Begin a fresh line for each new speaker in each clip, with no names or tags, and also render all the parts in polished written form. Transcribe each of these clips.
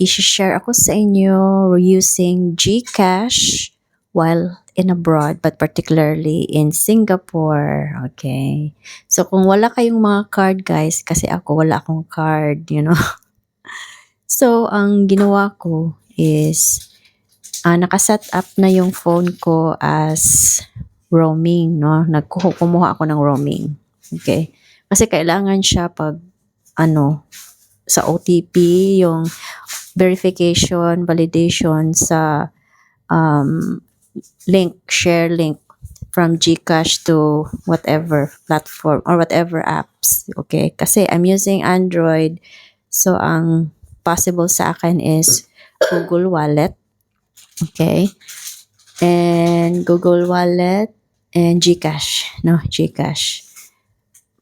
i-share ako sa inyo using GCash while in abroad, but particularly in Singapore. Okay. So, kung wala kayong mga card, guys, kasi wala akong card, So, ang ginawa ko is, nakaset up na yung phone ko as roaming, no? Kumuha ako ng roaming. Okay. Kasi kailangan siya pag, sa OTP, yung verification, validation sa share link from GCash to whatever platform or whatever apps. Okay? Kasi I'm using Android, so ang possible sa akin is Google Wallet. Okay? And Google Wallet and GCash. No, GCash.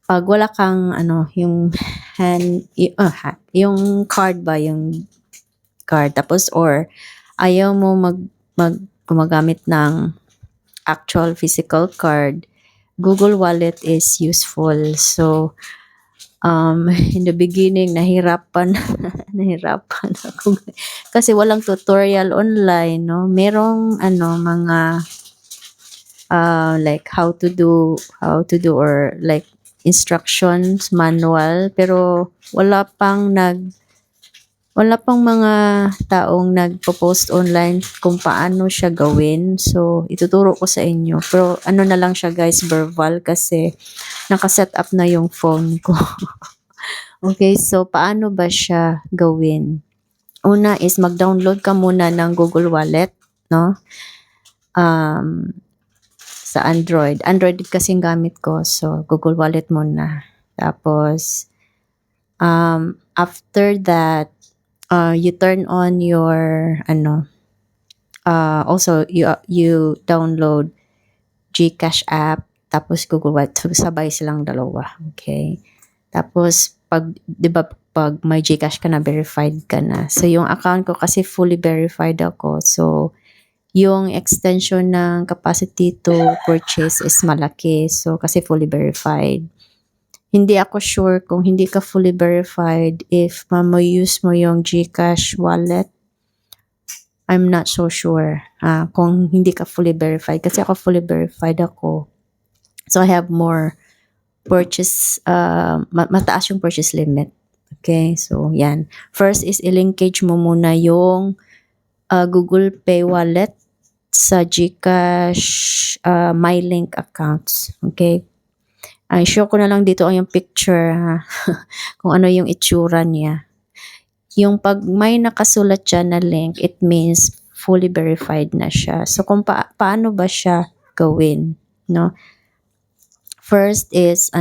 Pag wala kang yung yung card ba, yung card, tapos or ayaw mo gumagamit ng actual physical card, Google Wallet is useful. So in the beginning nahirapan ako kasi walang tutorial online, no? Merong mga like how to do or like instructions manual, pero wala pang mga taong nagpo-post online kung paano siya gawin. So ituturo ko sa inyo, pero na lang siya, guys, verbal kasi nakaset up na yung phone ko. Okay, so paano ba siya gawin? Una is mag-download ka muna ng Google Wallet, no? Sa Android kasing gamit ko, so Google Wallet muna. Tapos after that, you turn on your also you download GCash app, tapos Google Wallet, sabay silang dalawa. Okay, tapos pag may GCash ka na, verified ka na. So yung account ko kasi fully verified ako, so yung extension ng capacity to purchase is malaki. So, kasi fully verified. Hindi ako sure kung hindi ka fully verified if use mo yung GCash wallet. I'm not so sure kung hindi ka fully verified. Kasi ako fully verified ako. So, I have more purchase, mataas yung purchase limit. Okay, so yan. First is i-linkage mo muna yung Google Pay wallet sa GCash MyLink accounts. Okay? Show ko na lang dito yung picture, kung ano yung itsura niya. Yung pag may nakasulat dyan na link, it means fully verified na siya. So kung paano ba siya gawin, no? First is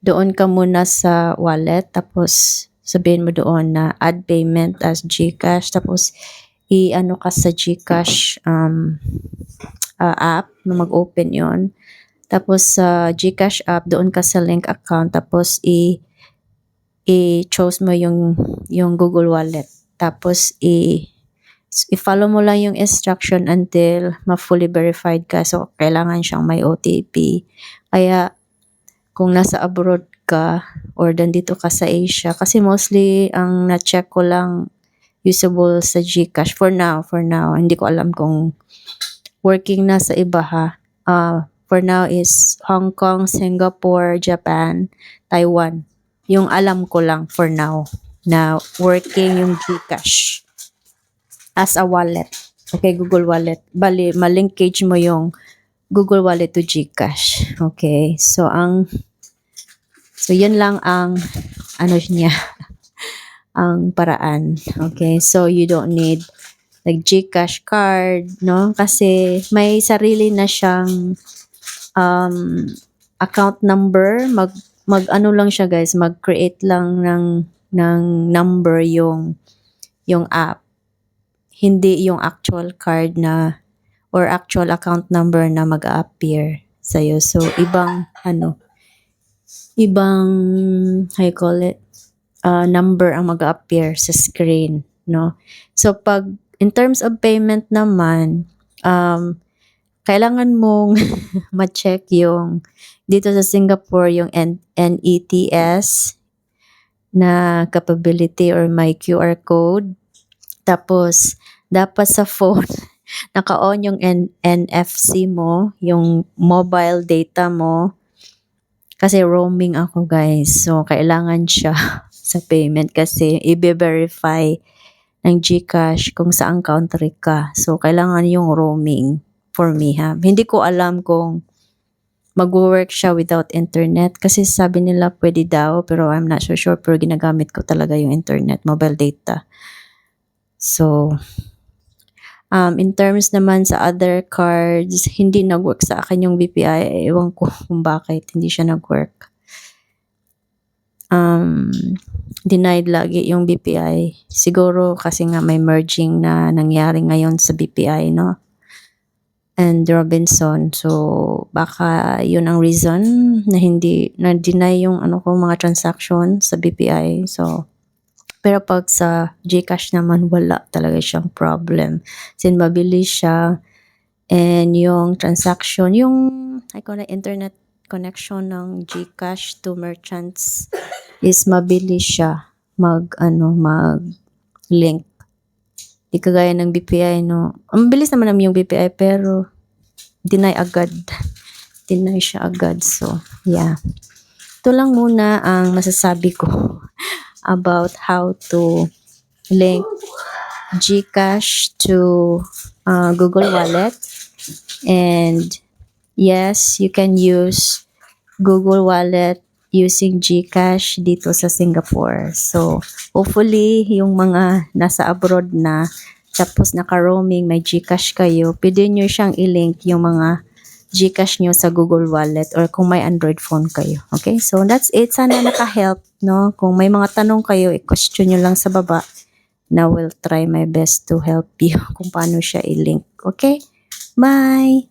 doon ka muna sa wallet, tapos sabihin mo doon na add payment as GCash, tapos ka sa GCash app na mag-open yon. Tapos sa GCash app, doon ka sa link account, tapos i-choose mo yung Google Wallet. Tapos i-follow mo lang yung instruction until ma-fully verified ka. So kailangan siyang may OTP. Kaya kung nasa abroad ka or dito ka sa Asia, kasi mostly ang na-check ko lang usable sa GCash for now. Hindi ko alam kung working na sa iba, ha. For now is Hong Kong, Singapore, Japan, Taiwan. Yung alam ko lang for now na working yung GCash as a wallet. Okay, Google Wallet. Bali, malinkage mo yung Google Wallet to GCash. Okay, so yun lang ang niya. Ang paraan. Okay, so you don't need like GCash card, no? Kasi may sarili na siyang account number. Lang siya, guys, mag-create lang ng number yung app. Hindi yung actual card na or actual account number na mag-appear sa'yo. So ibang how you call it, number ang mag-appear sa screen, no? So pag in terms of payment naman, kailangan mong ma-check yung dito sa Singapore yung NETS, na capability or may QR code. Tapos, dapat sa phone, naka-on yung NFC mo, yung mobile data mo. Kasi roaming ako guys. So, kailangan siya sa payment kasi i-verify ng GCash kung saang country ka. So, kailangan yung roaming for me ha. Hindi ko alam kung mag-work siya without internet kasi sabi nila pwede daw pero I'm not so sure pero ginagamit ko talaga yung internet, mobile data. So, in terms naman sa other cards, hindi nag-work sa akin yung BPI. Ewan ko kung bakit hindi siya nag-work. Denied lagi yung BPI. Siguro kasi nga may merging na nangyari ngayon sa BPI, no? And Robinson. So, baka yun ang reason na hindi na-deny yung mga transaction sa BPI. So, pero pag sa GCash naman, wala talaga siyang problem. Sin mabilis siya. And yung transaction, yung internet connection ng GCash to merchants is mabilis siya mag-link. Di kagaya ng BPI, no? Ang bilis naman yung BPI, pero deny agad. Deny siya agad. So, yeah. Ito lang muna ang masasabi ko about how to link GCash to Google Wallet. And yes, you can use Google Wallet using GCash dito sa Singapore. So, hopefully, yung mga nasa abroad na tapos naka-roaming, may GCash kayo, pwede nyo siyang i-link yung mga GCash nyo sa Google Wallet or kung may Android phone kayo. Okay? So, that's it. Sana naka-help, no? Kung may mga tanong kayo, i-question nyo lang sa baba na will try my best to help you kung paano siya i-link. Okay? Bye!